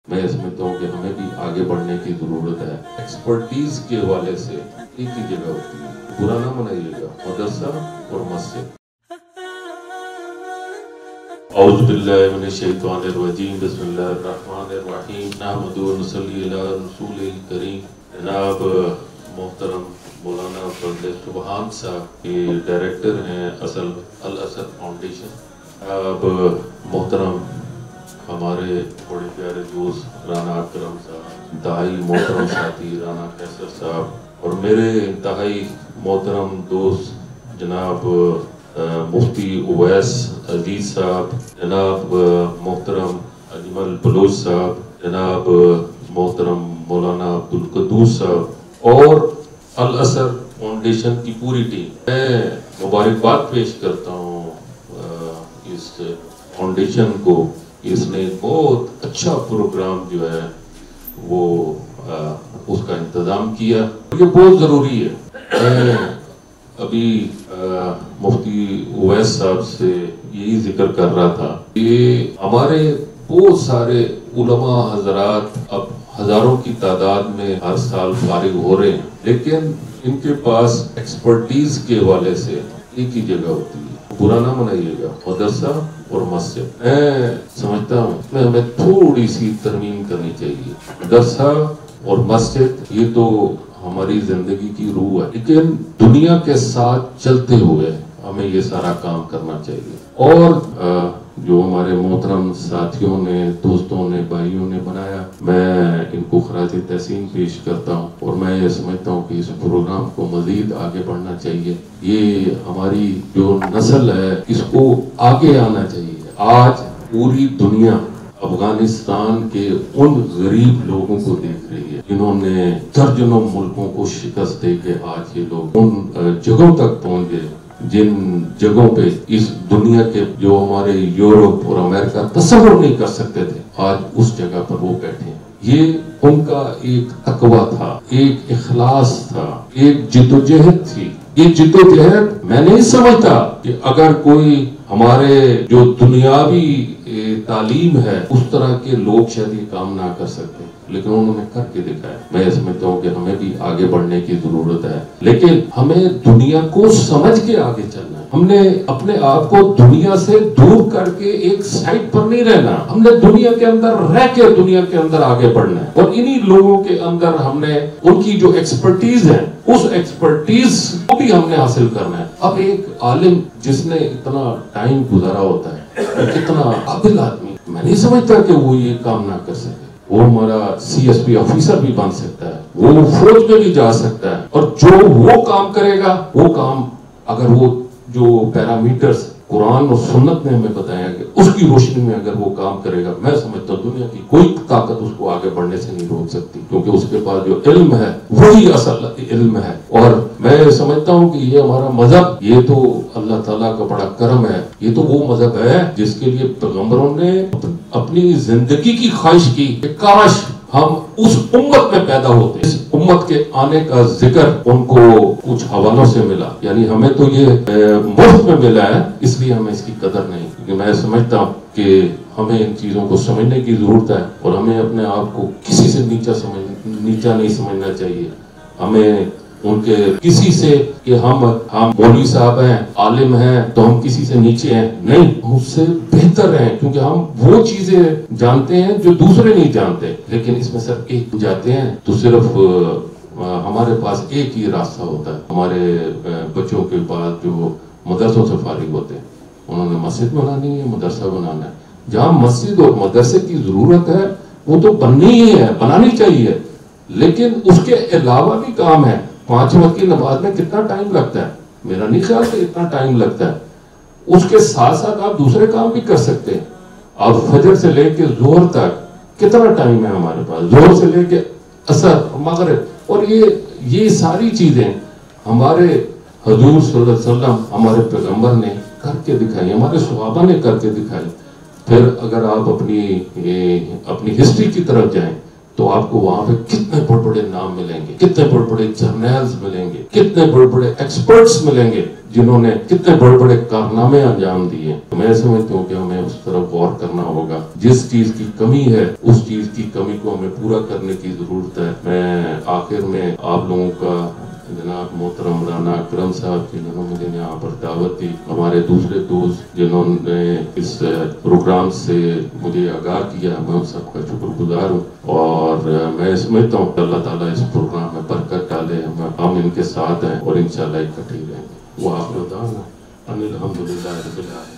میں سمجھتا ہوں کہ ہمیں بھی آگے بڑھنے کی ضرورت ہے۔ ایکسپرٹیز کے حوالے سے ایک ہی جگہ ہوتی ہے، برا نہ منائیے گا، مدرسہ اور مسجد۔ اعوذ باللہ من الشیطان الرجیم، بسم اللہ الرحمن الرحیم، نحمد و نصلی علی رسول الکریم۔ جناب محترم مولانا فضل سبحان صاحب کے ڈائریکٹر ہیں الاثر فاؤنڈیشن۔ اب محترم ہمارے بڑے پیارے دوست رانا اکرم صاحب، انتہائی محترم ساتھی رانا قیصر صاحب، اور میرے انتہائی محترم دوست جناب مفتی اویس عزیز صاحب، جناب محترم اجمل بلوچ صاحب، جناب محترم مولانا عبدالقدوس صاحب اور الاثر فاؤنڈیشن کی پوری ٹیم۔ میں مبارکباد پیش کرتا ہوں اس فاؤنڈیشن کو، اس نے بہت اچھا پروگرام جو ہے وہ اس کا انتظام کیا، یہ بہت ضروری ہے۔ میں ابھی مفتی اویس صاحب سے یہی ذکر کر رہا تھا کہ ہمارے بہت سارے علماء حضرات اب ہزاروں کی تعداد میں ہر سال فارغ ہو رہے ہیں، لیکن ان کے پاس ایکسپرٹیز کے حوالے سے ایک ہی جگہ ہوتی ہے، برا نہ منائیے گا، مدرسہ اور مسجد۔ میں سمجھتا ہوں کہ ہمیں تھوڑی سی ترمیم کرنی چاہیے۔ مدرسہ اور مسجد یہ تو ہماری زندگی کی روح ہے، لیکن دنیا کے ساتھ چلتے ہوئے ہمیں یہ سارا کام کرنا چاہیے۔ اور جو ہمارے محترم ساتھیوں نے، دوستوں نے، بھائیوں نے بنایا، میں ان کو خراج تحسین پیش کرتا ہوں، اور میں یہ سمجھتا ہوں کہ اس پروگرام کو مزید آگے بڑھنا چاہیے۔ یہ ہماری جو نسل ہے اس کو آگے آنا چاہیے۔ آج پوری دنیا افغانستان کے ان غریب لوگوں کو دیکھ رہی ہے جنہوں نے درجنوں ملکوں کو شکست دے کے آج یہ لوگ ان جگہوں تک پہنچ گئے جن جگہوں پہ اس دنیا کے جو ہمارے یورپ اور امریکہ تصور نہیں کر سکتے تھے، آج اس جگہ پر وہ بیٹھے ہیں۔ یہ ان کا ایک تقوی تھا، ایک اخلاص تھا، ایک جدوجہد تھی۔ یہ جدوجہد میں نہیں سمجھتا کہ اگر کوئی ہمارے جو دنیاوی تعلیم ہے اس طرح کے لوگ شاید یہ کام نہ کر سکتے، لیکن انہوں نے کر کے دکھایا۔ میں سمجھتا ہوں کہ ہمیں بھی آگے بڑھنے کی ضرورت ہے، لیکن ہمیں دنیا کو سمجھ کے آگے چلنا ہے۔ ہم نے اپنے آپ کو دنیا سے دور کر کے ایک سائٹ پر نہیں رہنا، ہم نے دنیا کے اندر رہ کے دنیا کے اندر آگے بڑھنا ہے، اور انہی لوگوں کے اندر ہم نے ان کی جو ایکسپرٹیز ہے اس ایکسپرٹیز کو بھی ہم نے حاصل کرنا ہے۔ اب ایک عالم جس نے اتنا ٹائم گزارا ہوتا ہے، کتنا قابل آدمی، میں نہیں سمجھتا کہ وہ یہ کام نہ کر سکے۔ وہ ہمارا سی ایس پی آفیسر بھی بن سکتا ہے، وہ فوج میں بھی جا سکتا ہے، اور جو وہ کام کرے گا وہ کام اگر وہ جو پیرامیٹرز قرآن اور سنت نے ہمیں بتایا کہ اس کی روشنی میں اگر وہ کام کرے گا، میں سمجھتا ہوں دنیا کی کوئی طاقت اس کو آگے بڑھنے سے نہیں روک سکتی، کیونکہ اس کے پاس جو علم ہے وہی اصل علم ہے۔ اور میں سمجھتا ہوں کہ یہ ہمارا مذہب، یہ تو اللہ تعالیٰ کا بڑا کرم ہے، یہ تو وہ مذہب ہے جس کے لیے پیغمبروں نے اپنی زندگی کی خواہش کی کہ کاش ہم اس امت میں پیدا ہوتے، اس امت کے آنے کا ذکر ان کو کچھ حوالوں سے ملا، یعنی ہمیں تو یہ مفت میں ملا ہے، اس لیے ہمیں اس کی قدر نہیں۔ کیونکہ میں سمجھتا ہوں کہ ہمیں ان چیزوں کو سمجھنے کی ضرورت ہے، اور ہمیں اپنے آپ کو کسی سے نیچا نہیں سمجھنا چاہیے۔ ہمیں ان کے کسی سے کہ ہم مولوی صاحب ہیں، عالم ہیں تو ہم کسی سے نیچے ہیں، نہیں، ہم اس سے بہتر ہیں، کیونکہ ہم وہ چیزیں جانتے ہیں جو دوسرے نہیں جانتے، لیکن اس میں صرف ایک جاتے ہیں تو صرف ہمارے پاس ایک ہی راستہ ہوتا ہے۔ ہمارے بچوں کے پاس جو مدرسوں سے فارغ ہوتے ہیں، انہوں نے مسجد بنانی ہے، مدرسہ بنانا ہے۔ جہاں مسجد اور مدرسے کی ضرورت ہے وہ تو بننی ہی ہے، بنانی چاہیے، لیکن اس کے علاوہ بھی کام ہے۔ 5 وقت کی نماز میں کتنا ٹائم لگتا ہے؟ میرا نہیں خیال کہ اتنا ٹائم لگتا ہے۔ اس کے ساتھ ساتھ آپ دوسرے کام بھی کر سکتے ہیں۔ آپ فجر سے لے کے ظہر تک کتنا ٹائم ہے ہمارے پاس، ظہر سے لے کے عصر، مغرب، اور یہ ساری چیزیں ہمارے حضور صلی اللہ علیہ وسلم، ہمارے پیغمبر نے کر کے دکھائی، ہمارے صحابہ نے کر کے دکھائی۔ پھر اگر آپ اپنی ہسٹری کی طرف جائیں تو آپ کو وہاں پہ کتنے بڑے بڑے نام ملیں گے، کتنے بڑے بڑے جرنیلز ملیں گے، کتنے بڑے بڑے ایکسپرٹس ملیں گے جنہوں نے کتنے بڑے بڑے کارنامے انجام دیے. میں سمجھتا ہوں کہ ہمیں اس طرف غور کرنا ہوگا. جس چیز کی کمی ہے اس چیز کی کمی کو ہمیں پورا کرنے کی ضرورت ہے. میں آخر میں آپ لوگوں کا جناب محترم رانا اکرم صاحب جنہوں نے مجھے یہاں پر دعوت دی، ہمارے دوسرے دوست جنہوں نے اس پروگرام سے مجھے آگاہ کیا، میں ان سب کا شکر گزار ہوں. اور میں سمجھتا ہوں کہ اللہ تعالیٰ اس پروگرام میں برکت ڈالے. ہم ان کے ساتھ ہیں اور انشاءاللہ اکٹھے رہیں گے. وآخر دعوانا ان الحمدللہ رب العالمین.